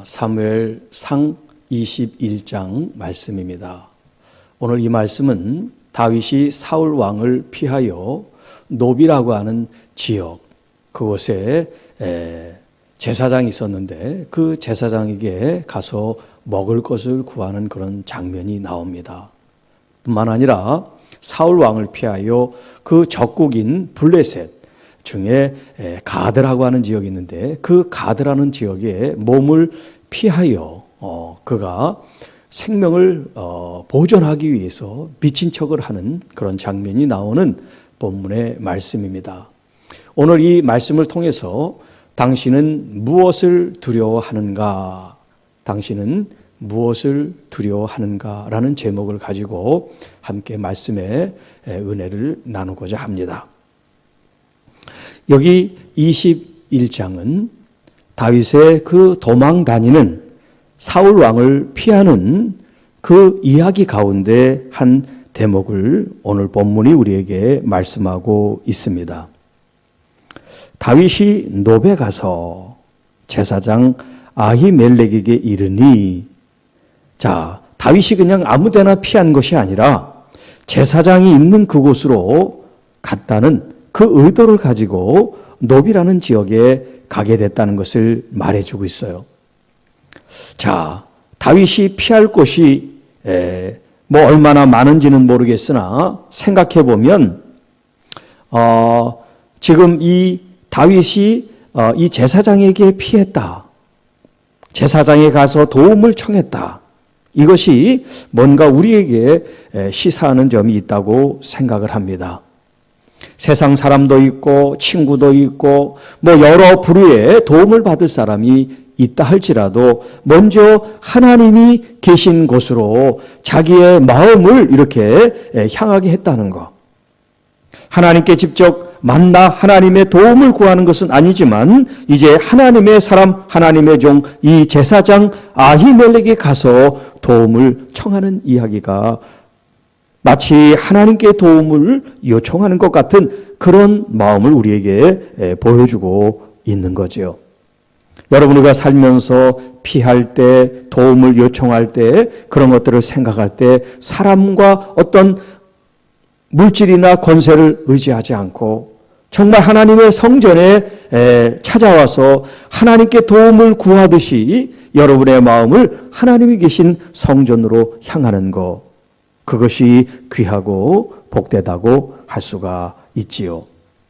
사무엘상 21장 말씀입니다. 오늘 이 말씀은 다윗이 사울 왕을 피하여 노비라고 하는 지역, 그곳에 제사장이 있었는데 그 제사장에게 가서 먹을 것을 구하는 그런 장면이 나옵니다. 뿐만 아니라 사울 왕을 피하여 그 적국인 블레셋 중에 가드라고 하는 지역이 있는데 그 가드라는 지역에 몸을 피하여 그가 생명을 보존하기 위해서 미친 척을 하는 그런 장면이 나오는 본문의 말씀입니다. 오늘 이 말씀을 통해서 당신은 무엇을 두려워하는가? 당신은 무엇을 두려워하는가? 라는 제목을 가지고 함께 말씀의 은혜를 나누고자 합니다. 여기 21장은 다윗의 그 도망 다니는 사울 왕을 피하는 그 이야기 가운데 한 대목을 오늘 본문이 우리에게 말씀하고 있습니다. 다윗이 노베 가서 제사장 아히멜렉에게 이르니, 자, 다윗이 그냥 아무 데나 피한 것이 아니라 제사장이 있는 그곳으로 갔다는 그 의도를 가지고 노비라는 지역에 가게 됐다는 것을 말해주고 있어요. 자, 다윗이 피할 곳이 뭐 얼마나 많은지는 모르겠으나 생각해 보면 지금 이 다윗이 이 제사장에게 피했다. 제사장에 가서 도움을 청했다. 이것이 뭔가 우리에게 시사하는 점이 있다고 생각을 합니다. 세상 사람도 있고 친구도 있고 뭐 여러 부류의 도움을 받을 사람이 있다 할지라도 먼저 하나님이 계신 곳으로 자기의 마음을 이렇게 향하게 했다는 것. 하나님께 직접 만나 하나님의 도움을 구하는 것은 아니지만 이제 하나님의 사람, 하나님의 종, 이 제사장 아히멜렉에 가서 도움을 청하는 이야기가 마치 하나님께 도움을 요청하는 것 같은 그런 마음을 우리에게 보여주고 있는 거죠. 여러분, 우리가 살면서 피할 때, 도움을 요청할 때, 그런 것들을 생각할 때 사람과 어떤 물질이나 권세를 의지하지 않고 정말 하나님의 성전에 찾아와서 하나님께 도움을 구하듯이 여러분의 마음을 하나님이 계신 성전으로 향하는 것, 그것이 귀하고 복되다고 할 수가 있지요.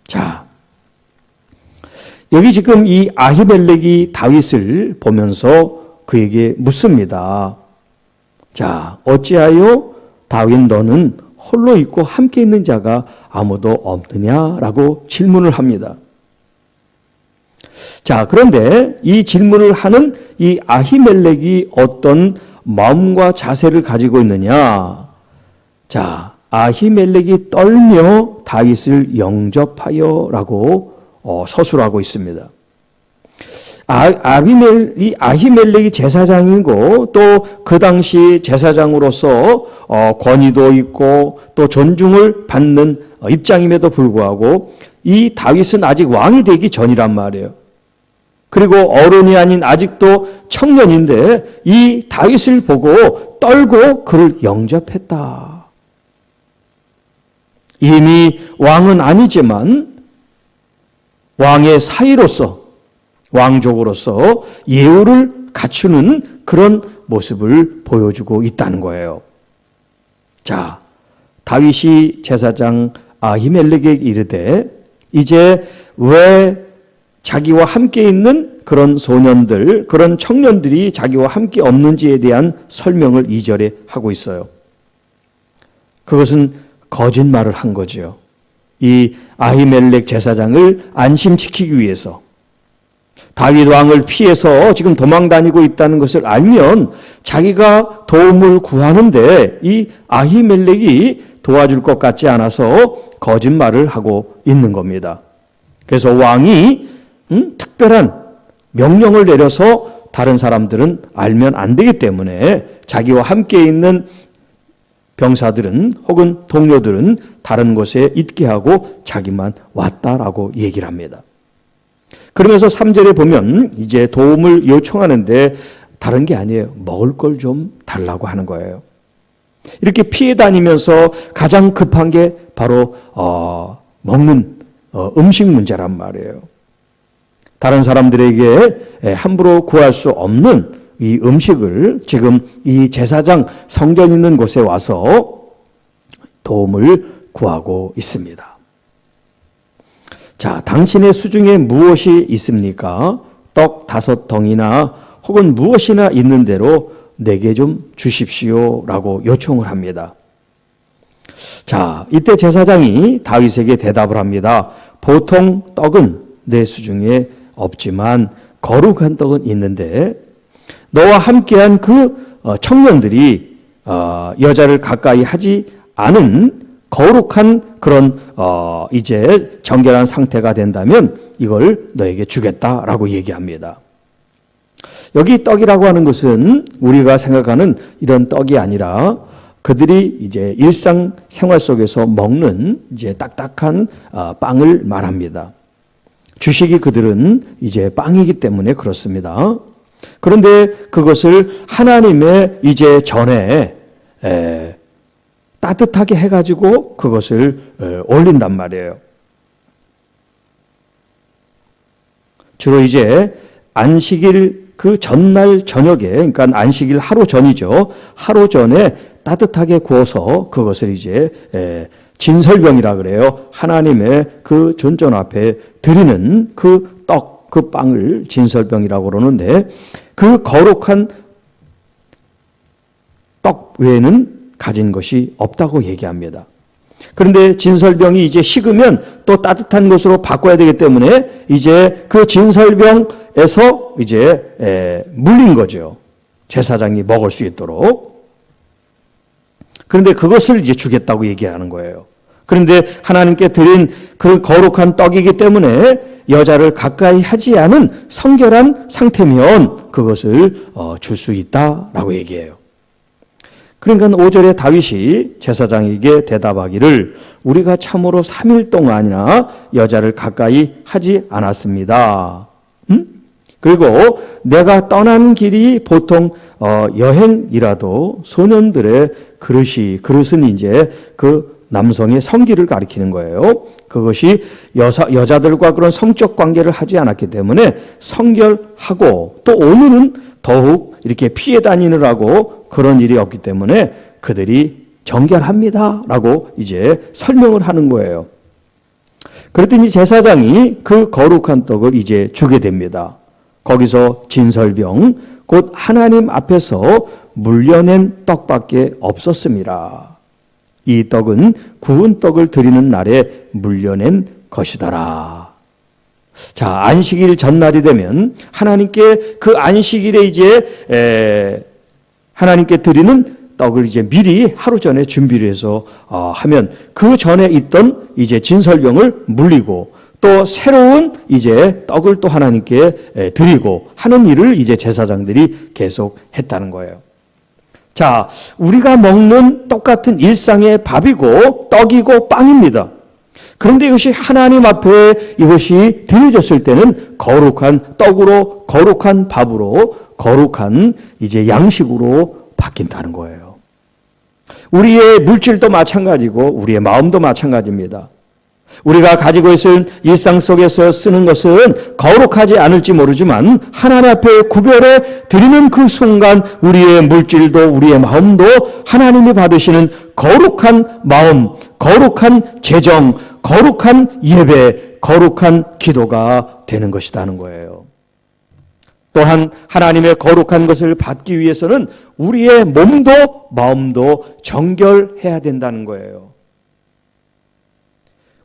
자, 여기 지금 이 아히멜렉이 다윗을 보면서 그에게 묻습니다. 자, 어찌하여 다윗 너는 홀로 있고 함께 있는 자가 아무도 없느냐라고 질문을 합니다. 자, 그런데 이 질문을 하는 이 아히멜렉이 어떤 마음과 자세를 가지고 있느냐? 자, 아히멜렉이 떨며 다윗을 영접하여라고 서술하고 있습니다. 아히멜렉이 제사장이고 또 그 당시 제사장으로서 권위도 있고 또 존중을 받는 입장임에도 불구하고 이 다윗은 아직 왕이 되기 전이란 말이에요. 그리고 어른이 아닌 아직도 청년인데 이 다윗을 보고 떨고 그를 영접했다. 이미 왕은 아니지만 왕의 사이로서, 왕족으로서 예우를 갖추는 그런 모습을 보여주고 있다는 거예요. 자, 다윗이 제사장 아히멜렉에게 이르되 이제 왜 자기와 함께 있는 그런 소년들, 그런 청년들이 자기와 함께 없는지에 대한 설명을 2절에 하고 있어요. 그것은 거짓말을 한 거죠. 이 아히멜렉 제사장을 안심시키기 위해서 다윗 왕을 피해서 지금 도망다니고 있다는 것을 알면 자기가 도움을 구하는데 이 아히멜렉이 도와줄 것 같지 않아서 거짓말을 하고 있는 겁니다. 그래서 왕이 특별한 명령을 내려서 다른 사람들은 알면 안 되기 때문에 자기와 함께 있는 병사들은 혹은 동료들은 다른 곳에 있게 하고 자기만 왔다라고 얘기를 합니다. 그러면서 3절에 보면 이제 도움을 요청하는데 다른 게 아니에요. 먹을 걸 좀 달라고 하는 거예요. 이렇게 피해 다니면서 가장 급한 게 바로 먹는 음식 문제란 말이에요. 다른 사람들에게 함부로 구할 수 없는 이 음식을 지금 이 제사장 성전 있는 곳에 와서 도움을 구하고 있습니다. 자, 당신의 수중에 무엇이 있습니까? 떡 5덩이나 혹은 무엇이나 있는 대로 내게 좀 주십시오라고 요청을 합니다. 자, 이때 제사장이 다윗에게 대답을 합니다. 보통 떡은 내 수중에 없지만 거룩한 떡은 있는데 너와 함께한 그 청년들이 여자를 가까이 하지 않은 거룩한 그런 이제 정결한 상태가 된다면 이걸 너에게 주겠다라고 얘기합니다. 여기 떡이라고 하는 것은 우리가 생각하는 이런 떡이 아니라 그들이 이제 일상 생활 속에서 먹는 이제 딱딱한 빵을 말합니다. 주식이 그들은 이제 빵이기 때문에 그렇습니다. 그런데 그것을 하나님의 이제 전에 따뜻하게 해가지고 그것을 올린단 말이에요. 주로 이제 안식일 그 전날 저녁에, 그러니까 안식일 하루 전이죠. 하루 전에 따뜻하게 구워서 그것을 이제 진설병이라 그래요. 하나님의 그 존전 앞에 드리는 그 떡, 그 빵을 진설병이라고 그러는데 그 거룩한 떡 외에는 가진 것이 없다고 얘기합니다. 그런데 진설병이 이제 식으면 또 따뜻한 것으로 바꿔야 되기 때문에 이제 그 진설병에서 이제 물린 거죠. 제사장이 먹을 수 있도록. 그런데 그것을 이제 주겠다고 얘기하는 거예요. 그런데 하나님께 드린 그 거룩한 떡이기 때문에 여자를 가까이 하지 않은 성결한 상태면 그것을 줄 수 있다라고 얘기해요. 그러니까 5절에 다윗이 제사장에게 대답하기를 우리가 참으로 3일 동안이나 여자를 가까이 하지 않았습니다. 그리고 내가 떠난 길이 보통 여행이라도 소년들의 그릇은 이제 그 남성의 성기를 가리키는 거예요. 그것이 여자들과 그런 성적 관계를 하지 않았기 때문에 성결하고 또 오늘은 더욱 이렇게 피해 다니느라고 그런 일이 없기 때문에 그들이 정결합니다라고 이제 설명을 하는 거예요. 그랬더니 제사장이 그 거룩한 떡을 이제 주게 됩니다. 거기서 진설병, 곧 하나님 앞에서 물려낸 떡밖에 없었습니다. 이 떡은 구운 떡을 드리는 날에 물려낸 것이더라. 자, 안식일 전날이 되면 하나님께 그 안식일에 이제 하나님께 드리는 떡을 이제 미리 하루 전에 준비를 해서 하면 그 전에 있던 이제 진설병을 물리고 또 새로운 이제 떡을 또 하나님께 드리고 하는 일을 이제 제사장들이 계속 했다는 거예요. 자, 우리가 먹는 똑같은 일상의 밥이고 떡이고 빵입니다. 그런데 이것이 하나님 앞에 이것이 드려졌을 때는 거룩한 떡으로, 거룩한 밥으로, 거룩한 이제 양식으로 바뀐다는 거예요. 우리의 물질도 마찬가지고 우리의 마음도 마찬가지입니다. 우리가 가지고 있을 일상 속에서 쓰는 것은 거룩하지 않을지 모르지만 하나님 앞에 구별해 드리는 그 순간 우리의 물질도 우리의 마음도 하나님이 받으시는 거룩한 마음, 거룩한 재정, 거룩한 예배, 거룩한 기도가 되는 것이라는 거예요. 또한 하나님의 거룩한 것을 받기 위해서는 우리의 몸도 마음도 정결해야 된다는 거예요.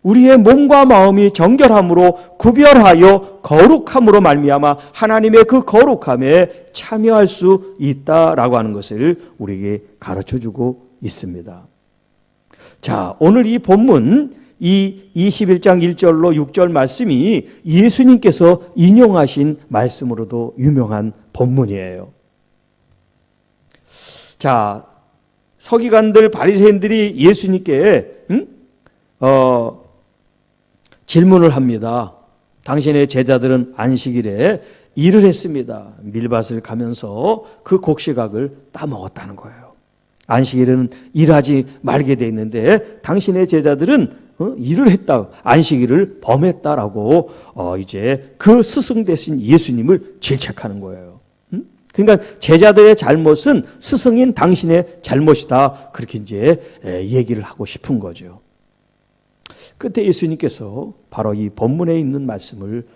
우리의 몸과 마음이 정결함으로 구별하여 거룩함으로 말미암아 하나님의 그 거룩함에 참여할 수 있다라고 하는 것을 우리에게 가르쳐주고 있습니다. 자, 오늘 이 본문 이 21장 1절로 6절 말씀이 예수님께서 인용하신 말씀으로도 유명한 본문이에요. 자, 서기관들 바리새인들이 예수님께 질문을 합니다. 당신의 제자들은 안식일에 일을 했습니다. 밀밭을 가면서 그 곡식악을 따먹었다는 거예요. 안식일에는 일하지 말게 돼 있는데 당신의 제자들은 일을 했다, 안식일을 범했다라고 이제 그 스승 대신 예수님을 질책하는 거예요. 그러니까 제자들의 잘못은 스승인 당신의 잘못이다, 그렇게 이제 얘기를 하고 싶은 거죠. 그때 예수님께서 바로 이 본문에 있는 말씀을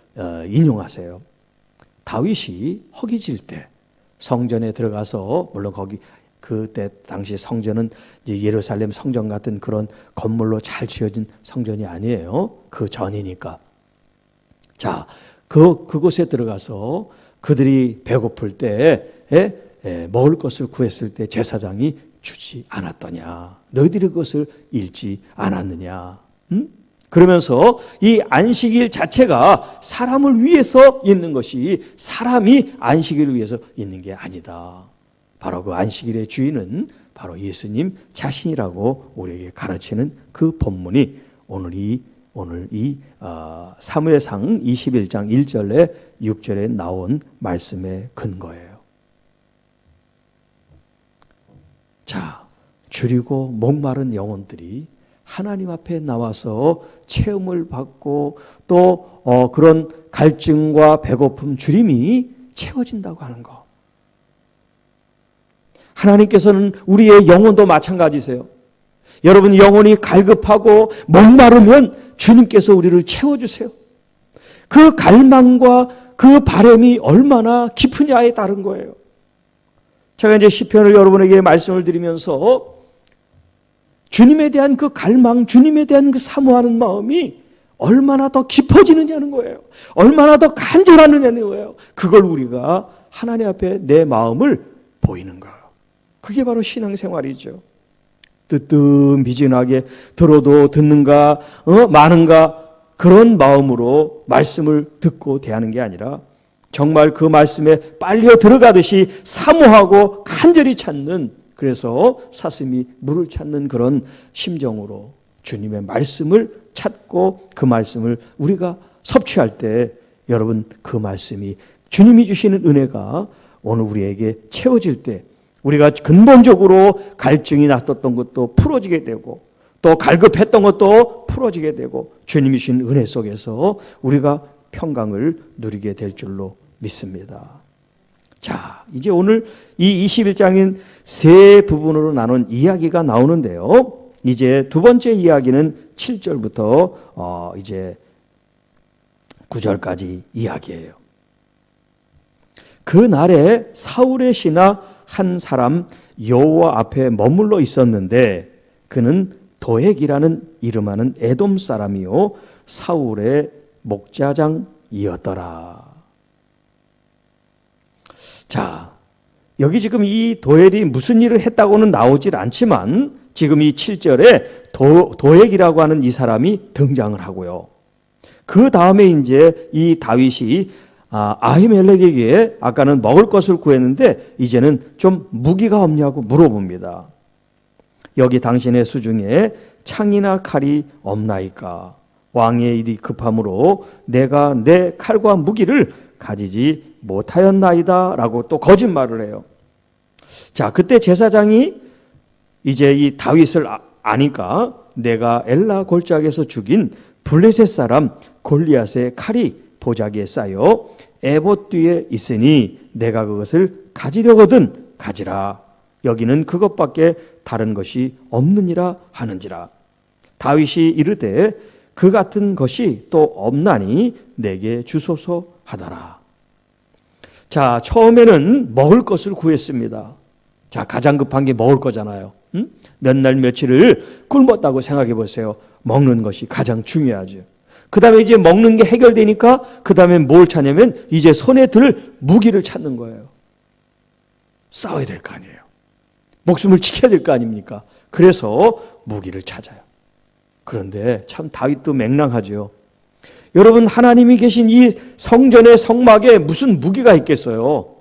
인용하세요. 다윗이 허기질 때 성전에 들어가서, 물론 거기 그때 당시 성전은 이제 예루살렘 성전 같은 그런 건물로 잘 지어진 성전이 아니에요. 그 전이니까. 자, 그곳에 들어가서 그들이 배고플 때 먹을 것을 구했을 때 제사장이 주지 않았더냐, 너희들이 그것을 잃지 않았느냐. 그러면서 이 안식일 자체가 사람을 위해서 있는 것이 사람이 안식일을 위해서 있는 게 아니다. 바로 그 안식일의 주인은 바로 예수님 자신이라고 우리에게 가르치는 그 본문이 오늘 이 사무엘상 21장 1절에 6절에 나온 말씀의 근거예요. 자, 줄이고 목마른 영혼들이 하나님 앞에 나와서 체험을 받고 또 그런 갈증과 배고픔, 주림이 채워진다고 하는 거. 하나님께서는 우리의 영혼도 마찬가지세요. 여러분 영혼이 갈급하고 목마르면 주님께서 우리를 채워주세요. 그 갈망과 그 바람이 얼마나 깊으냐에 따른 거예요. 제가 이제 시편을 여러분에게 말씀을 드리면서 주님에 대한 그 갈망, 주님에 대한 그 사모하는 마음이 얼마나 더 깊어지느냐는 거예요. 얼마나 더 간절하느냐는 거예요. 그걸 우리가 하나님 앞에 내 마음을 보이는 거예요. 그게 바로 신앙생활이죠. 뜨뜻미진하게 들어도 듣는가, 많은가, 그런 마음으로 말씀을 듣고 대하는 게 아니라 정말 그 말씀에 빨려 들어가듯이 사모하고 간절히 찾는, 그래서 사슴이 물을 찾는 그런 심정으로 주님의 말씀을 찾고 그 말씀을 우리가 섭취할 때 여러분 그 말씀이, 주님이 주시는 은혜가 오늘 우리에게 채워질 때 우리가 근본적으로 갈증이 났었던 것도 풀어지게 되고 또 갈급했던 것도 풀어지게 되고 주님이 주신 은혜 속에서 우리가 평강을 누리게 될 줄로 믿습니다. 자, 이제 오늘 이 21장인 세 부분으로 나눈 이야기가 나오는데요. 이제 두 번째 이야기는 7절부터 이제 9절까지 이야기예요. 그 날에 사울의 신하 한 사람 여호와 앞에 머물러 있었는데 그는 도액이라는 이름하는 에돔 사람이요 사울의 목자장이었더라. 자, 여기 지금 이 도엘이 무슨 일을 했다고는 나오질 않지만 지금 이 7절에 도액이라고 하는 이 사람이 등장을 하고요. 그 다음에 이제 이 다윗이 아히멜렉에게 아까는 먹을 것을 구했는데 이제는 좀 무기가 없냐고 물어봅니다. 여기 당신의 수중에 창이나 칼이 없나이까? 왕의 일이 급함으로 내가 내 칼과 무기를 가지지 못하였나이다 라고 또 거짓말을 해요. 자, 그때 제사장이 이제 이 다윗을 아니까 내가 엘라 골짜기에서 죽인 블레셋 사람 골리앗의 칼이 보자기에 쌓여 에봇 뒤에 있으니 내가 그것을 가지려거든 가지라. 여기는 그것밖에 다른 것이 없느니라 하는지라. 다윗이 이르되 그 같은 것이 또 없나니 내게 주소서 하더라. 자, 처음에는 먹을 것을 구했습니다. 자, 가장 급한 게 먹을 거잖아요. 몇 날 며칠을 굶었다고 생각해 보세요. 먹는 것이 가장 중요하죠. 그 다음에 이제 먹는 게 해결되니까 그 다음에 뭘 찾냐면 이제 손에 들 무기를 찾는 거예요. 싸워야 될 거 아니에요. 목숨을 지켜야 될 거 아닙니까? 그래서 무기를 찾아요. 그런데 참 다윗도 맹랑하죠. 여러분, 하나님이 계신 이 성전의 성막에 무슨 무기가 있겠어요?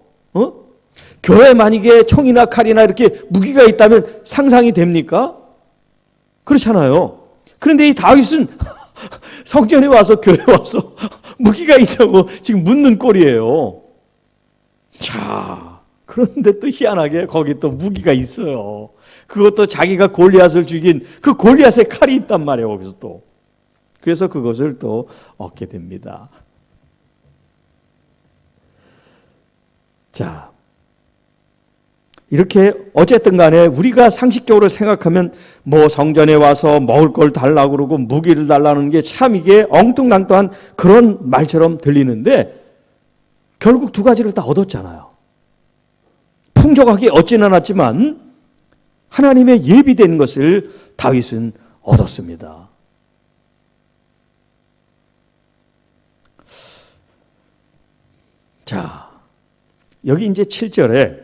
교회에 만약에 총이나 칼이나 이렇게 무기가 있다면 상상이 됩니까? 그렇잖아요. 그런데 이 다윗은 성전에 와서 교회에 와서 무기가 있다고 지금 묻는 꼴이에요. 자, 그런데 또 희한하게 거기 또 무기가 있어요. 그것도 자기가 골리앗을 죽인 그 골리앗의 칼이 있단 말이에요. 거기서 또. 그래서 그것을 또 얻게 됩니다. 자, 이렇게 어쨌든 간에 우리가 상식적으로 생각하면 뭐 성전에 와서 먹을 걸 달라고 그러고 무기를 달라는 게 참 이게 엉뚱랑뚱한 그런 말처럼 들리는데 결국 두 가지를 다 얻었잖아요. 풍족하게 얻지는 않았지만 하나님의 예비된 것을 다윗은 얻었습니다. 자, 여기 이제 7절에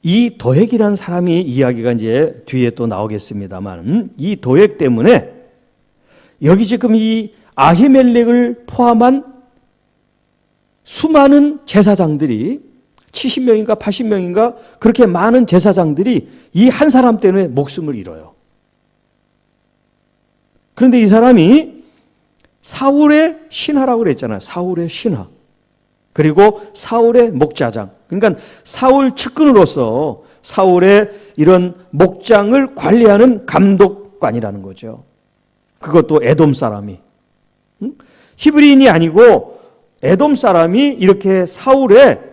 이 도액이라는 사람이 이야기가 이제 뒤에 또 나오겠습니다만 이 도액 때문에 여기 지금 이 아히멜렉을 포함한 수많은 제사장들이 70명인가 80명인가 그렇게 많은 제사장들이 이 한 사람 때문에 목숨을 잃어요. 그런데 이 사람이 사울의 신하라고 그랬잖아요. 사울의 신하. 그리고 사울의 목자장. 그러니까 사울 측근으로서 사울의 이런 목장을 관리하는 감독관이라는 거죠. 그것도 에돔 사람이. 히브리인이 아니고 에돔 사람이 이렇게 사울의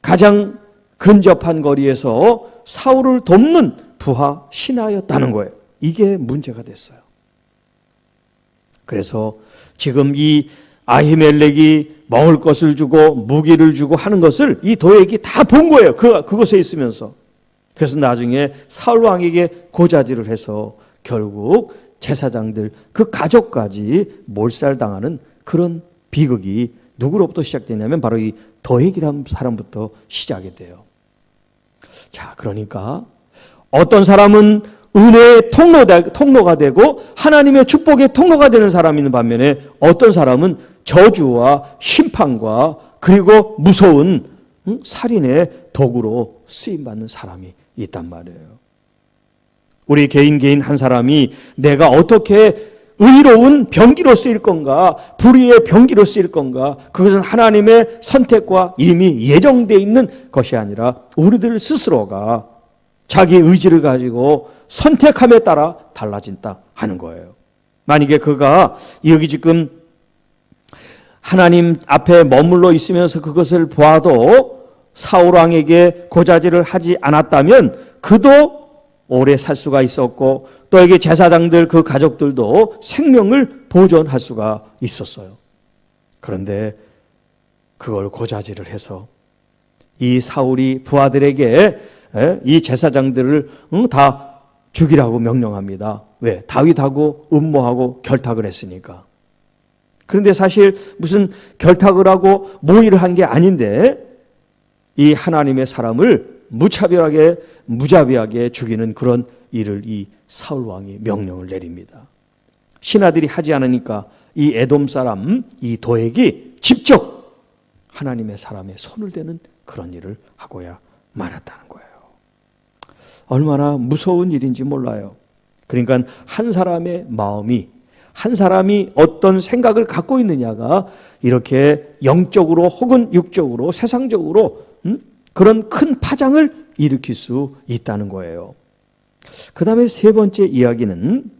가장 근접한 거리에서 사울을 돕는 부하 신하였다는 거예요. 이게 문제가 됐어요. 그래서 지금 이 아히멜렉이 먹을 것을 주고 무기를 주고 하는 것을 이 도액이 다 본 거예요. 그곳에 있으면서. 그래서 나중에 사울 왕에게 고자질을 해서 결국 제사장들 그 가족까지 몰살당하는 그런 비극이 누구로부터 시작되냐면 바로 이 도액이라는 사람부터 시작이 돼요. 자, 그러니까 어떤 사람은 은혜의 통로가 되고 하나님의 축복의 통로가 되는 사람이 있는 반면에 어떤 사람은 저주와 심판과 그리고 무서운 살인의 도구로 쓰임받는 사람이 있단 말이에요. 우리 개인 한 사람이 내가 어떻게 의로운 병기로 쓰일 건가 불의의 병기로 쓰일 건가 그것은 하나님의 선택과 이미 예정되어 있는 것이 아니라 우리들 스스로가 자기 의지를 가지고 선택함에 따라 달라진다 하는 거예요. 만약에 그가 여기 지금 하나님 앞에 머물러 있으면서 그것을 보아도 사울왕에게 고자질을 하지 않았다면 그도 오래 살 수가 있었고 또 여기 제사장들 그 가족들도 생명을 보존할 수가 있었어요. 그런데 그걸 고자질을 해서 이 사울이 부하들에게 이 제사장들을 다 죽이라고 명령합니다. 왜? 다윗하고 음모하고 결탁을 했으니까. 그런데 사실 무슨 결탁을 하고 모의를 한 게 아닌데 이 하나님의 사람을 무차별하게 무자비하게 죽이는 그런 일을 이 사울 왕이 명령을 내립니다. 신하들이 하지 않으니까 이 에돔 사람 이 도액이 직접 하나님의 사람의 손을 대는 그런 일을 하고야 말았다는 거예요. 얼마나 무서운 일인지 몰라요. 그러니까 한 사람의 마음이 한 사람이 어떤 생각을 갖고 있느냐가 이렇게 영적으로 혹은 육적으로 세상적으로 그런 큰 파장을 일으킬 수 있다는 거예요. 그 다음에 세 번째 이야기는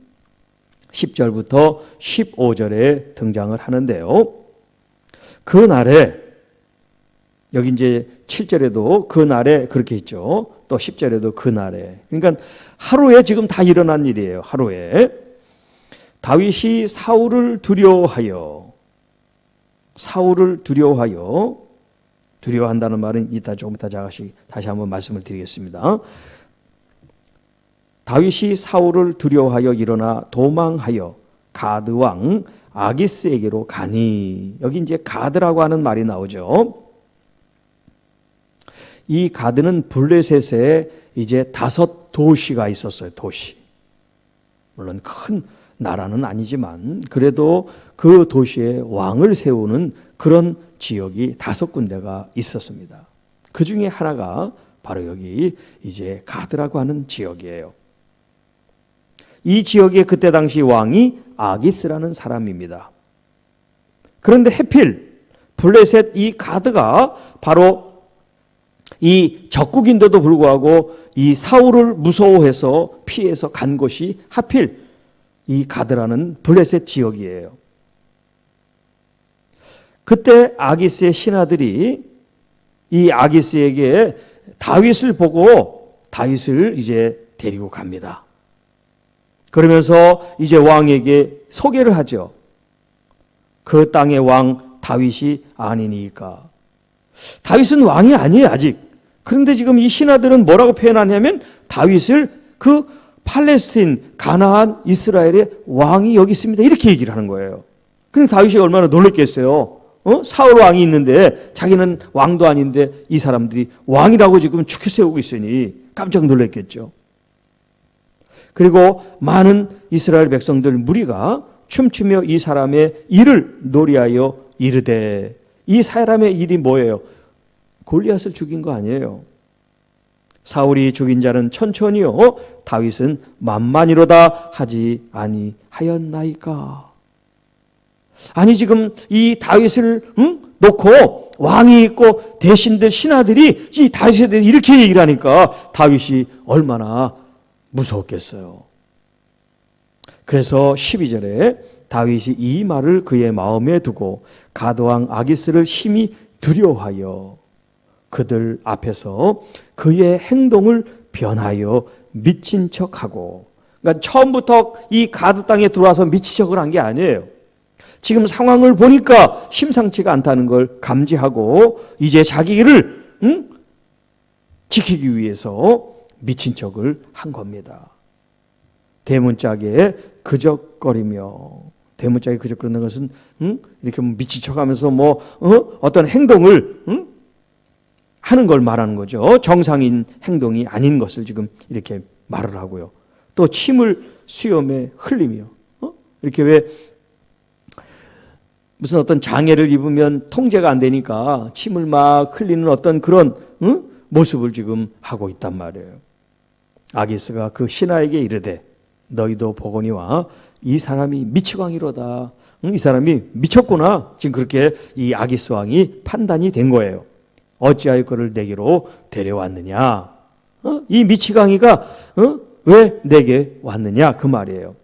10절부터 15절에 등장을 하는데요. 그날에 여기 이제 7절에도 그날에 그렇게 있죠. 또 10절에도 그날에. 그러니까 하루에 지금 다 일어난 일이에요. 하루에. 다윗이 사울을 두려워하여 두려워한다는 말은 조금 이따 다시 한번 말씀을 드리겠습니다. 다윗이 사울을 두려워하여 일어나 도망하여 가드 왕 아기스에게로 가니. 여기 이제 가드라고 하는 말이 나오죠. 이 가드는 블레셋에 이제 5 도시가 있었어요. 도시. 물론 큰 나라는 아니지만 그래도 그 도시에 왕을 세우는 그런 지역이 5 군데가 있었습니다. 그 중에 하나가 바로 여기 이제 가드라고 하는 지역이에요. 이 지역의 그때 당시 왕이 아기스라는 사람입니다. 그런데 해필 블레셋 이 가드가 바로 이 적국인데도 불구하고 이 사울을 무서워해서 피해서 간 곳이 하필 이 가드라는 블레셋 지역이에요. 그때 아기스의 신하들이 이 아기스에게 다윗을 보고 다윗을 이제 데리고 갑니다. 그러면서 이제 왕에게 소개를 하죠. 그 땅의 왕 다윗이 아니니까. 다윗은 왕이 아니에요, 아직. 그런데 지금 이 신하들은 뭐라고 표현하냐면 다윗을 그 팔레스틴, 가나안, 이스라엘의 왕이 여기 있습니다. 이렇게 얘기를 하는 거예요. 그런데 다윗이 얼마나 놀랐겠어요. 사울 왕이 있는데 자기는 왕도 아닌데 이 사람들이 왕이라고 지금 축해 세우고 있으니 깜짝 놀랐겠죠. 그리고 많은 이스라엘 백성들 무리가 춤추며 이 사람의 일을 노리하여 이르되, 이 사람의 일이 뭐예요? 골리앗을 죽인 거 아니에요. 사울이 죽인 자는 천천히요 다윗은 만만이로다 하지 아니하였나이까. 아니 지금 이 다윗을 놓고 왕이 있고 대신들 신하들이 이 다윗에 대해서 이렇게 얘기를 하니까 다윗이 얼마나 무서웠겠어요. 그래서 12절에 다윗이 이 말을 그의 마음에 두고 가드왕 아기스를 심히 두려워하여 그들 앞에서 그의 행동을 변하여 미친 척하고, 그러니까 처음부터 이 가드 땅에 들어와서 미친 척을 한 게 아니에요. 지금 상황을 보니까 심상치가 않다는 걸 감지하고 이제 자기 일을 지키기 위해서 미친 척을 한 겁니다. 대문짝에 그적거리며, 대문짝에 그적거리는 것은 이렇게 미친 척하면서 어떤 행동을 하는 걸 말하는 거죠. 정상인 행동이 아닌 것을 지금 이렇게 말을 하고요. 또 침을 수염에 흘리며, 이렇게 왜 무슨 어떤 장애를 입으면 통제가 안 되니까 침을 막 흘리는 어떤 그런 모습을 지금 하고 있단 말이에요. 아기스가 그 신하에게 이르되 너희도 보거니와 이 사람이 미치광이로다. 이 사람이 미쳤구나. 지금 그렇게 이 아기스 왕이 판단이 된 거예요. 어찌하여 그를 내게로 데려왔느냐? 이 미치광이가 왜 내게 왔느냐? 그 말이에요.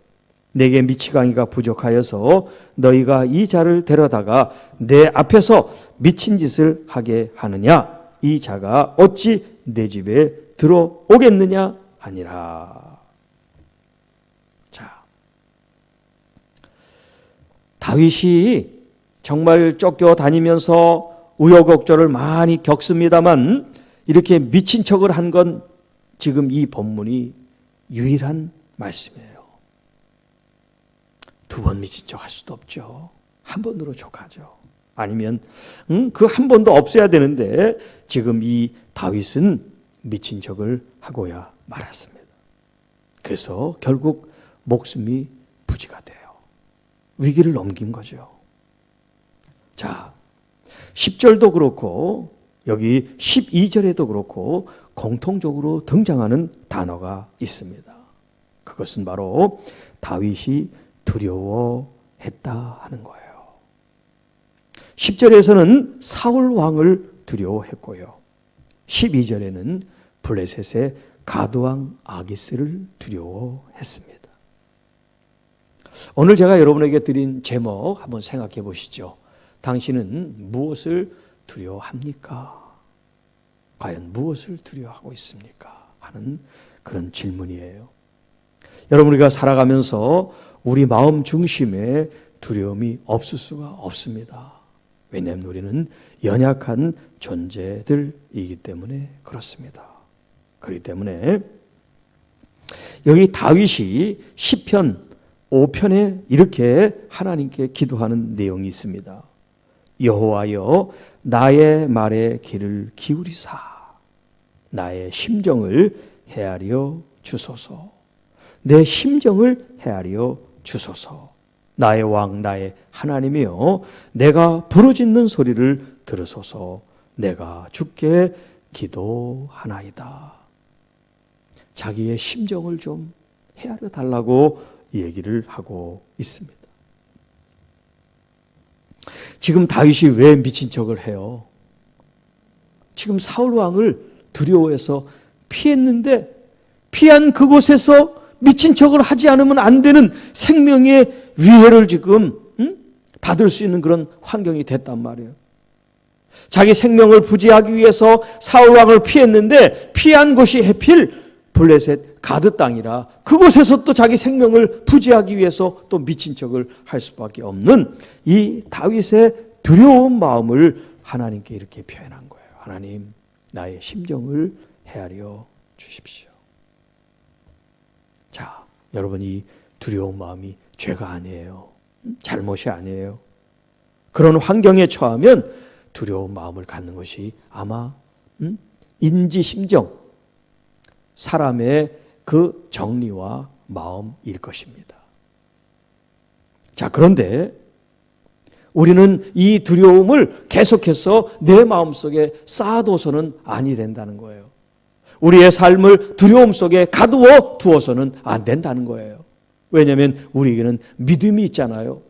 내게 미치광이가 부족하여서 너희가 이 자를 데려다가 내 앞에서 미친 짓을 하게 하느냐? 이 자가 어찌 내 집에 들어오겠느냐 하니라. 자, 다윗이 정말 쫓겨다니면서 우여곡절을 많이 겪습니다만 이렇게 미친 척을 한 건 지금 이 본문이 유일한 말씀이에요. 두 번 미친 척 할 수도 없죠. 한 번으로 족하죠. 아니면 그 한 번도 없어야 되는데 지금 이 다윗은 미친 척을 하고야 말았습니다. 그래서 결국 목숨이 부지가 돼요. 위기를 넘긴 거죠. 자, 10절도 그렇고 여기 12절에도 그렇고 공통적으로 등장하는 단어가 있습니다. 그것은 바로 다윗이 두려워했다 하는 거예요. 10절에서는 사울 왕을 두려워했고요. 12절에는 블레셋의 가드왕 아기스를 두려워했습니다. 오늘 제가 여러분에게 드린 제목 한번 생각해 보시죠. 당신은 무엇을 두려워합니까? 과연 무엇을 두려워하고 있습니까? 하는 그런 질문이에요. 여러분, 우리가 살아가면서 우리 마음 중심에 두려움이 없을 수가 없습니다. 왜냐하면 우리는 연약한 존재들이기 때문에 그렇습니다. 그렇기 때문에 여기 다윗이 시편 5편에 이렇게 하나님께 기도하는 내용이 있습니다. 여호와여 나의 말에 귀를 기울이사 나의 심정을 헤아려 주소서. 내 심정을 헤아려 주소서. 나의 왕 나의 하나님이여 내가 부르짖는 소리를 들으소서. 내가 주께 기도하나이다. 자기의 심정을 좀 헤아려 달라고 얘기를 하고 있습니다. 지금 다윗이 왜 미친 척을 해요? 지금 사울 왕을 두려워해서 피했는데 피한 그곳에서 미친 척을 하지 않으면 안 되는 생명의 위해를 지금 받을 수 있는 그런 환경이 됐단 말이에요. 자기 생명을 부지하기 위해서 사울 왕을 피했는데 피한 곳이 해필 블레셋 가드 땅이라 그곳에서 또 자기 생명을 부지하기 위해서 또 미친 척을 할 수밖에 없는 이 다윗의 두려운 마음을 하나님께 이렇게 표현한 거예요. 하나님, 나의 심정을 헤아려 주십시오. 자, 여러분, 이 두려운 마음이 죄가 아니에요. 잘못이 아니에요. 그런 환경에 처하면 두려운 마음을 갖는 것이 아마 인지심정, 사람의 그 정리와 마음일 것입니다. 자, 그런데 우리는 이 두려움을 계속해서 내 마음속에 쌓아둬서는 아니 된다는 거예요. 우리의 삶을 두려움 속에 가두어 두어서는 안 된다는 거예요. 왜냐하면 우리에게는 믿음이 있잖아요.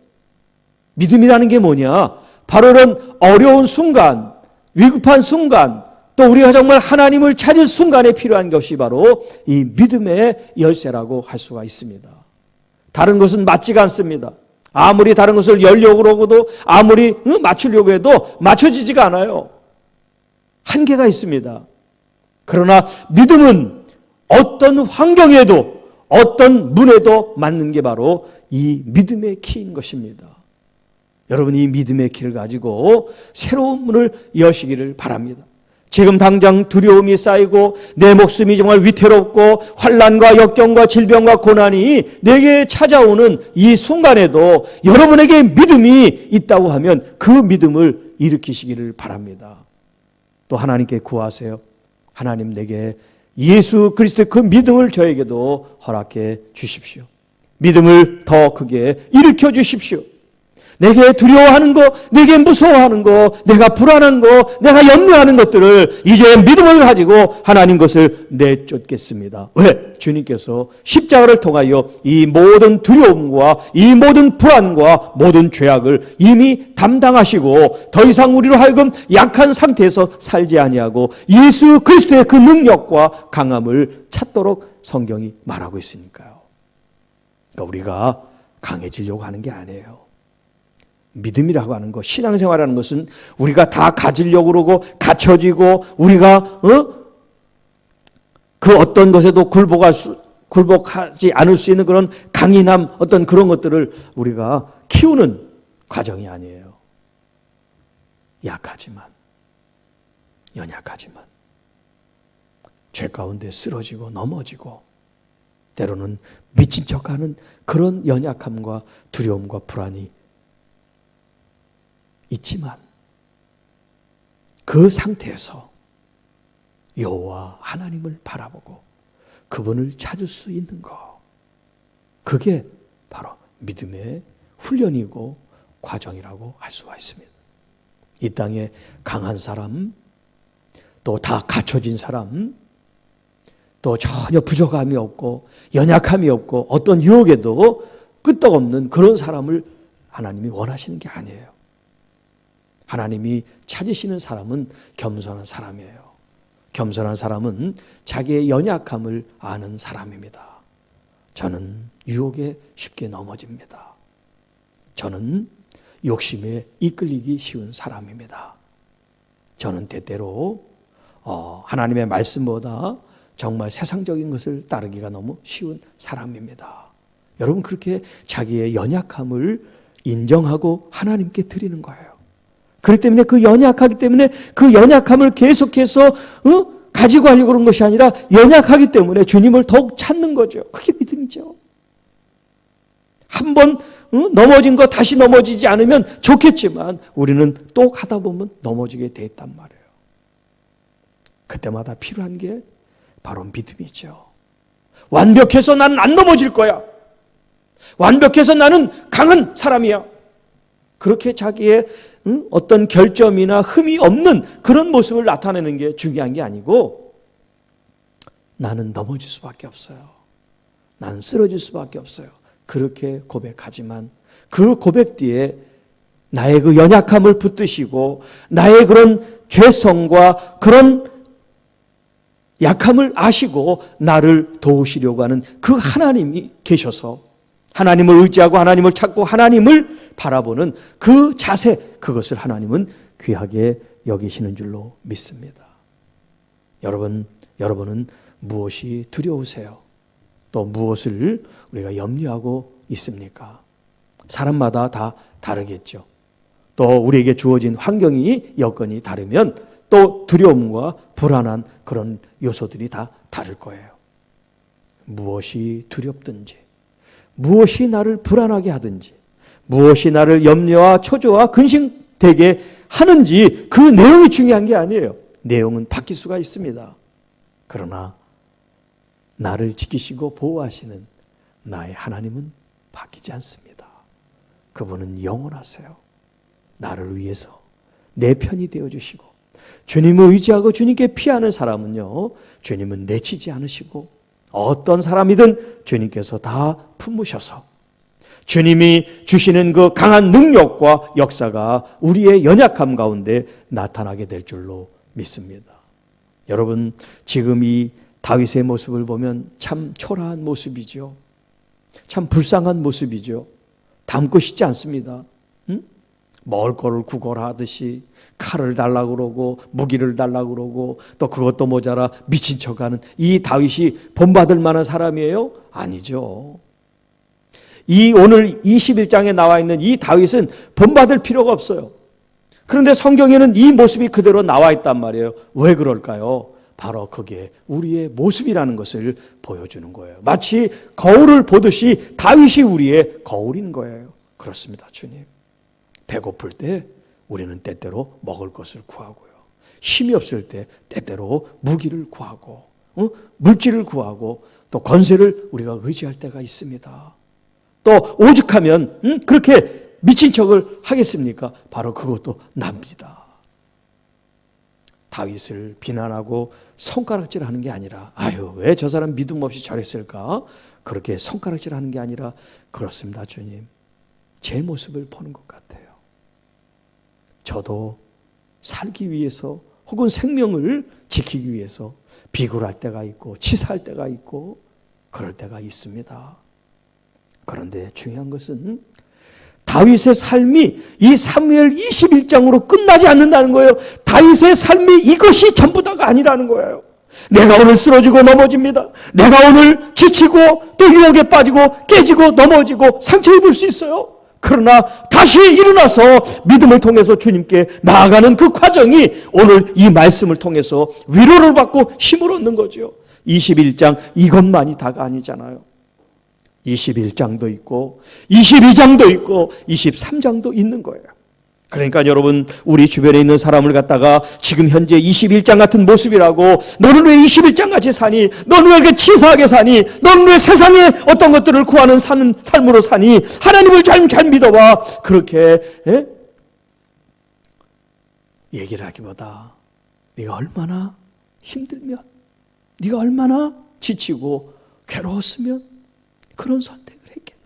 믿음이라는 게 뭐냐? 바로 이런 어려운 순간, 위급한 순간, 또 우리가 정말 하나님을 찾을 순간에 필요한 것이 바로 이 믿음의 열쇠라고 할 수가 있습니다. 다른 것은 맞지가 않습니다. 아무리 다른 것을 열려고 그러고도 아무리 맞추려고 해도 맞춰지지가 않아요. 한계가 있습니다. 그러나 믿음은 어떤 환경에도 어떤 문에도 맞는 게 바로 이 믿음의 키인 것입니다. 여러분이 이 믿음의 키를 가지고 새로운 문을 여시기를 바랍니다. 지금 당장 두려움이 쌓이고 내 목숨이 정말 위태롭고 환난과 역경과 질병과 고난이 내게 찾아오는 이 순간에도 여러분에게 믿음이 있다고 하면 그 믿음을 일으키시기를 바랍니다. 또 하나님께 구하세요. 하나님, 내게 예수 그리스도의 그 믿음을 저에게도 허락해 주십시오. 믿음을 더 크게 일으켜 주십시오. 내게 두려워하는 거, 내게 무서워하는 거, 내가 불안한 거, 내가 염려하는 것들을 이제 믿음을 가지고 하나님 것을 내쫓겠습니다. 왜? 주님께서 십자가를 통하여 이 모든 두려움과 이 모든 불안과 모든 죄악을 이미 담당하시고 더 이상 우리로 하여금 약한 상태에서 살지 아니하고 예수 그리스도의 그 능력과 강함을 찾도록 성경이 말하고 있으니까요. 그러니까 우리가 강해지려고 하는 게 아니에요. 믿음이라고 하는 것, 신앙생활이라는 것은 우리가 다 가지려고 그러고 갖춰지고 우리가 그 어떤 것에도 굴복하지 않을 수 있는 그런 강인함, 어떤 그런 것들을 우리가 키우는 과정이 아니에요. 약하지만, 연약하지만 죄 가운데 쓰러지고 넘어지고 때로는 미친 척하는 그런 연약함과 두려움과 불안이 있지만 그 상태에서 여호와 하나님을 바라보고 그분을 찾을 수 있는 것, 그게 바로 믿음의 훈련이고 과정이라고 할 수가 있습니다. 이 땅에 강한 사람, 또 다 갖춰진 사람, 또 전혀 부족함이 없고 연약함이 없고 어떤 유혹에도 끄떡없는 그런 사람을 하나님이 원하시는 게 아니에요. 하나님이 찾으시는 사람은 겸손한 사람이에요. 겸손한 사람은 자기의 연약함을 아는 사람입니다. 저는 유혹에 쉽게 넘어집니다. 저는 욕심에 이끌리기 쉬운 사람입니다. 저는 때때로 하나님의 말씀보다 정말 세상적인 것을 따르기가 너무 쉬운 사람입니다. 여러분, 그렇게 자기의 연약함을 인정하고 하나님께 드리는 거예요. 그렇기 때문에 그 연약하기 때문에 그 연약함을 계속해서 가지고 하려고 그런 것이 아니라 연약하기 때문에 주님을 더욱 찾는 거죠. 그게 믿음이죠. 한번 넘어진 거 다시 넘어지지 않으면 좋겠지만 우리는 또 가다 보면 넘어지게 돼 있단 말이에요. 그때마다 필요한 게 바로 믿음이죠. 완벽해서 나는 안 넘어질 거야. 완벽해서 나는 강한 사람이야. 그렇게 자기의 어떤 결점이나 흠이 없는 그런 모습을 나타내는 게 중요한 게 아니고, 나는 넘어질 수밖에 없어요. 나는 쓰러질 수밖에 없어요. 그렇게 고백하지만 그 고백 뒤에 나의 그 연약함을 붙드시고 나의 그런 죄성과 그런 약함을 아시고 나를 도우시려고 하는 그 하나님이 계셔서 하나님을 의지하고 하나님을 찾고 하나님을 바라보는 그 자세, 그것을 하나님은 귀하게 여기시는 줄로 믿습니다. 여러분은 무엇이 두려우세요? 또 무엇을 우리가 염려하고 있습니까? 사람마다 다 다르겠죠. 또 우리에게 주어진 환경이 여건이 다르면 또 두려움과 불안한 그런 요소들이 다 다를 거예요. 무엇이 두렵든지, 무엇이 나를 불안하게 하든지, 무엇이 나를 염려와 초조와 근심되게 하는지 그 내용이 중요한 게 아니에요. 내용은 바뀔 수가 있습니다. 그러나 나를 지키시고 보호하시는 나의 하나님은 바뀌지 않습니다. 그분은 영원하세요. 나를 위해서 내 편이 되어주시고, 주님을 의지하고 주님께 피하는 사람은요, 주님은 내치지 않으시고 어떤 사람이든 주님께서 다 품으셔서 주님이 주시는 그 강한 능력과 역사가 우리의 연약함 가운데 나타나게 될 줄로 믿습니다. 여러분, 지금 이 다윗의 모습을 보면 참 초라한 모습이죠. 참 불쌍한 모습이죠. 담고 싶지 않습니다. 먹을 거를 구걸하듯이 칼을 달라고 그러고 무기를 달라고 그러고 또 그것도 모자라 미친 척하는 이 다윗이 본받을 만한 사람이에요? 아니죠. 이 오늘 21장에 나와 있는 이 다윗은 본받을 필요가 없어요. 그런데 성경에는 이 모습이 그대로 나와 있단 말이에요. 왜 그럴까요? 바로 그게 우리의 모습이라는 것을 보여주는 거예요. 마치 거울을 보듯이 다윗이 우리의 거울인 거예요. 그렇습니다, 주님. 배고플 때 우리는 때때로 먹을 것을 구하고요. 힘이 없을 때 때때로 무기를 구하고 물질을 구하고 또 권세를 우리가 의지할 때가 있습니다. 또 오죽하면 그렇게 미친 척을 하겠습니까? 바로 그것도 납니다. 다윗을 비난하고 손가락질하는 게 아니라 아유 왜 저 사람 믿음 없이 저랬을까? 그렇게 손가락질하는 게 아니라 그렇습니다, 주님. 제 모습을 보는 것 같아요. 저도 살기 위해서 혹은 생명을 지키기 위해서 비굴할 때가 있고 치사할 때가 있고 그럴 때가 있습니다. 그런데 중요한 것은 다윗의 삶이 이 사무엘 21장으로 끝나지 않는다는 거예요. 다윗의 삶이 이것이 전부 다가 아니라는 거예요. 내가 오늘 쓰러지고 넘어집니다. 내가 오늘 지치고 또 유혹에 빠지고 깨지고 넘어지고 상처 입을 수 있어요. 그러나 다시 일어나서 믿음을 통해서 주님께 나아가는 그 과정이 오늘 이 말씀을 통해서 위로를 받고 힘을 얻는 거죠. 21장 이것만이 다가 아니잖아요. 21장도 있고 22장도 있고 23장도 있는 거예요. 그러니까 여러분, 우리 주변에 있는 사람을 갖다가 지금 현재 21장 같은 모습이라고, 너는 왜 21장 같이 사니? 너는 왜 이렇게 치사하게 사니? 너는 왜 세상에 어떤 것들을 구하는 삶으로 사니? 하나님을 잘 믿어봐. 그렇게 얘기를 하기보다 네가 얼마나 힘들면, 네가 얼마나 지치고 괴로웠으면 그런 선택을 했겠니?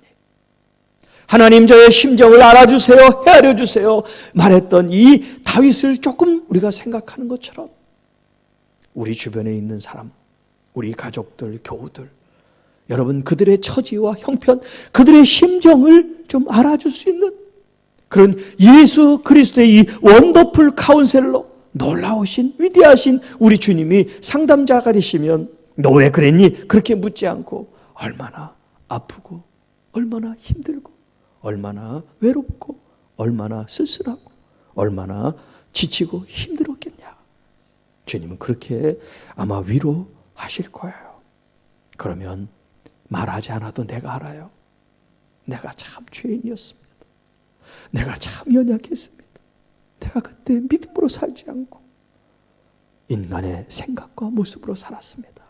하나님 저의 심정을 알아주세요, 헤아려 주세요 말했던 이 다윗을 조금 우리가 생각하는 것처럼 우리 주변에 있는 사람, 우리 가족들, 교우들, 여러분 그들의 처지와 형편, 그들의 심정을 좀 알아줄 수 있는 그런 예수 그리스도의 이 원더풀 카운셀러, 놀라우신 위대하신 우리 주님이 상담자가 되시면 너 왜 그랬니? 그렇게 묻지 않고 얼마나 아프고 얼마나 힘들고 얼마나 외롭고 얼마나 쓸쓸하고 얼마나 지치고 힘들었겠냐. 주님은 그렇게 아마 위로하실 거예요. 그러면 말하지 않아도 내가 알아요. 내가 참 죄인이었습니다. 내가 참 연약했습니다. 내가 그때 믿음으로 살지 않고 인간의 생각과 모습으로 살았습니다.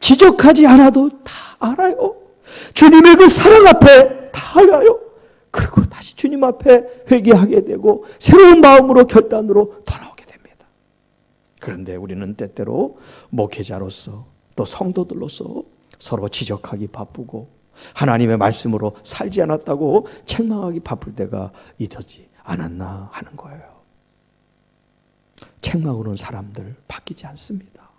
지적하지 않아도 다 알아요. 주님의 그 사랑 앞에 다 알아요. 그리고 다시 주님 앞에 회개하게 되고 새로운 마음으로 결단으로 돌아오게 됩니다. 그런데 우리는 때때로 목회자로서 또 성도들로서 서로 지적하기 바쁘고 하나님의 말씀으로 살지 않았다고 책망하기 바쁠 때가 있었지 않았나 하는 거예요. 책망으로는 사람들 바뀌지 않습니다.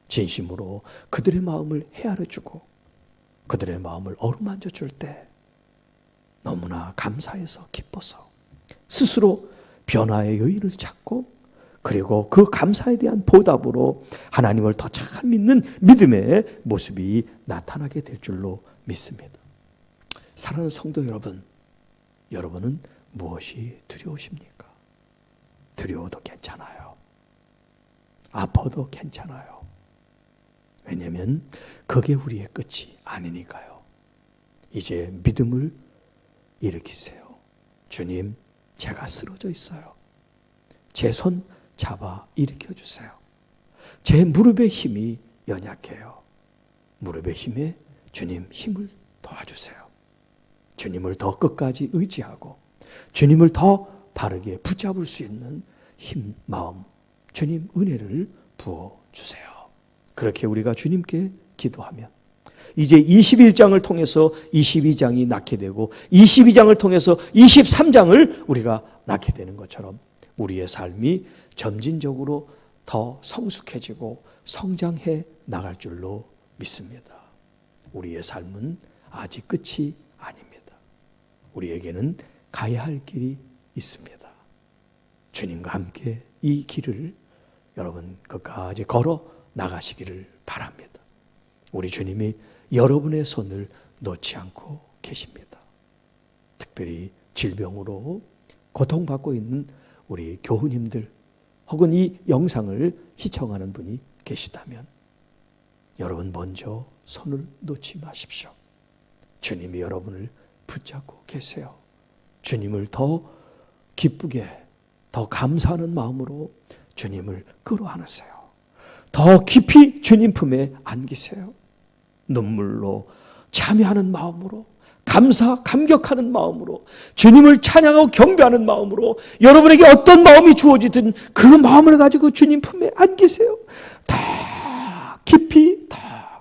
진심으로 그들의 마음을 헤아려주고 그들의 마음을 어루만져 줄 때 너무나 감사해서 기뻐서 스스로 변화의 요인을 찾고 그리고 그 감사에 대한 보답으로 하나님을 더 잘 믿는 믿음의 모습이 나타나게 될 줄로 믿습니다. 사랑하는 성도 여러분, 여러분은 무엇이 두려우십니까? 두려워도 괜찮아요. 아파도 괜찮아요. 왜냐하면 그게 우리의 끝이 아니니까요. 이제 믿음을 일으키세요. 주님, 제가 쓰러져 있어요. 제 손 잡아 일으켜 주세요. 제 무릎의 힘이 연약해요. 무릎의 힘에 주님 힘을 도와주세요. 주님을 더 끝까지 의지하고 주님을 더 바르게 붙잡을 수 있는 힘, 마음, 주님 은혜를 부어주세요. 그렇게 우리가 주님께 기도하면 이제 21장을 통해서 22장이 낳게 되고 22장을 통해서 23장을 우리가 낳게 되는 것처럼 우리의 삶이 점진적으로 더 성숙해지고 성장해 나갈 줄로 믿습니다. 우리의 삶은 아직 끝이 아닙니다. 우리에게는 가야 할 길이 있습니다. 주님과 함께 이 길을 여러분 끝까지 걸어 나가시기를 바랍니다. 우리 주님이 여러분의 손을 놓지 않고 계십니다. 특별히 질병으로 고통받고 있는 우리 교우님들 혹은 이 영상을 시청하는 분이 계시다면 여러분 먼저 손을 놓지 마십시오. 주님이 여러분을 붙잡고 계세요. 주님을 더 기쁘게 더 감사하는 마음으로 주님을 끌어안으세요. 더 깊이 주님 품에 안기세요. 눈물로 참여하는 마음으로 감격하는 마음으로 주님을 찬양하고 경배하는 마음으로 여러분에게 어떤 마음이 주어지든 그 마음을 가지고 주님 품에 안기세요. 더 깊이 더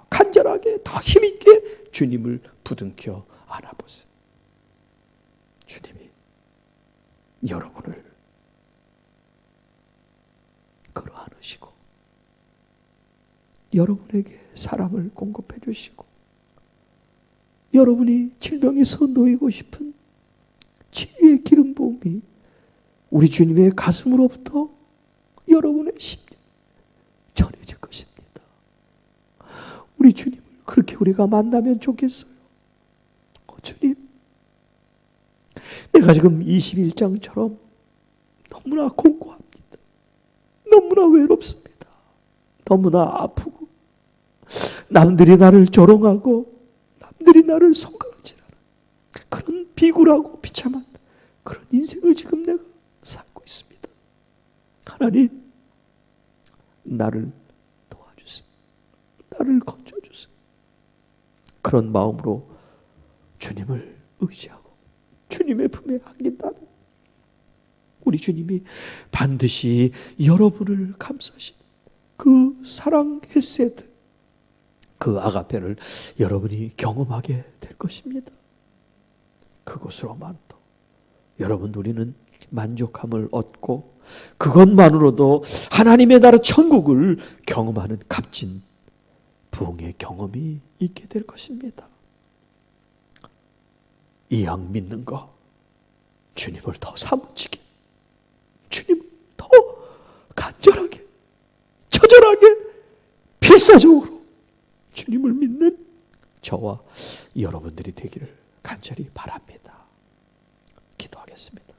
간절하게 더 힘있게 주님을 부둥켜 안아보세요. 주님이 여러분을 끌어안으시고 여러분에게 사랑을 공급해 주시고 여러분이 질병에서 놓이고 싶은 치유의 기름 부음이 우리 주님의 가슴으로부터 여러분의 심령에 전해질 것입니다. 우리 주님을 그렇게 우리가 만나면 좋겠어요. 주님, 내가 지금 21장처럼 너무나 공고합니다. 너무나 외롭습니다. 너무나 아프고 남들이 나를 조롱하고 남들이 나를 손가락질하는 그런 비굴하고 비참한 그런 인생을 지금 내가 살고 있습니다. 하나님, 나를 도와주세요. 나를 건져주세요. 그런 마음으로 주님을 의지하고 주님의 품에 안긴다면 우리 주님이 반드시 여러분을 감싸시는 그 사랑 헤세드, 그 아가페를 여러분이 경험하게 될 것입니다. 그것으로만도 여러분 우리는 만족함을 얻고 그것만으로도 하나님의 나라 천국을 경험하는 값진 부흥의 경험이 있게 될 것입니다. 이왕 믿는 거 주님을 더 사무치게, 주님을 더 간절하게, 처절하게, 필사적으로 주님을 믿는 저와 여러분들이 되기를 간절히 바랍니다. 기도하겠습니다.